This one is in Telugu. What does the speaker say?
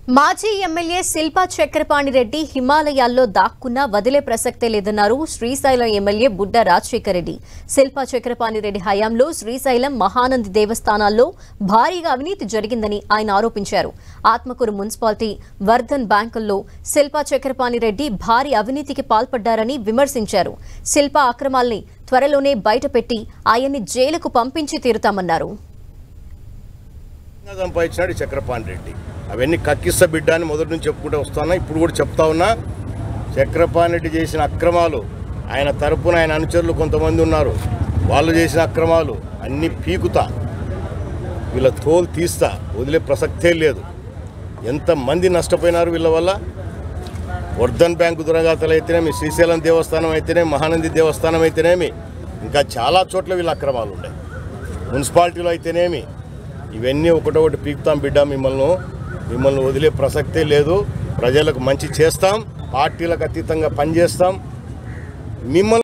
మాజీ ఎమ్మెల్యే శిల్పా చక్రపాణి రెడ్డి హిమాలయాల్లో దాక్కున్నా వదిలే ప్రసక్తే లేదన్నారు శ్రీశైలం ఎమ్మెల్యే బుడ్డ రాజశేఖర్ రెడ్డి. శిల్పా చక్రపాణి రెడ్డి హయాంలో శ్రీశైలం మహానంది దేవస్థానాల్లో భారీగా అవినీతి జరిగిందని ఆయన ఆరోపించారు. ఆత్మకూరు మున్సిపాలిటీ వర్ధన్ బ్యాంకుల్లో శిల్పా చక్రపాణి రెడ్డి భారీ అవినీతికి పాల్పడ్డారని విమర్శించారు. శిల్పా అక్రమాల్ని త్వరలోనే బయటపెట్టి ఆయన్ని జైలుకు పంపించి తీరుతామన్నారు. చక్రపాణి రెడ్డి అవన్నీ కక్కిస్త బిడ్డ అని మొదటి నుంచి చెప్పుకుంటూ వస్తున్నా. ఇప్పుడు కూడా చెప్తా ఉన్నా, చక్రపాణి రెడ్డి చేసిన అక్రమాలు, ఆయన తరపున ఆయన అనుచరులు కొంతమంది ఉన్నారు, వాళ్ళు చేసిన అక్రమాలు అన్నీ పీకుతా, వీళ్ళ తోలు తీస్తా, వదిలే ప్రసక్తే లేదు. ఎంతమంది నష్టపోయినారు వీళ్ళ వల్ల. వర్ధన్ బ్యాంకు దురగాతలు అయితేనేమి, శ్రీశైలం దేవస్థానం అయితేనేమి, మహానంది దేవస్థానం అయితేనేమి, ఇంకా చాలా చోట్ల వీళ్ళ అక్రమాలు ఉన్నాయి. మున్సిపాలిటీలో అయితేనేమి, ఇవన్నీ ఒకటొకటి పీకుతాం బిడ్డ. మిమ్మల్ని వదిలే ప్రసక్తే లేదు. ప్రజలకు మంచి చేస్తాం, పార్టీలకు అతీతంగా పనిచేస్తాం. మిమ్మల్ని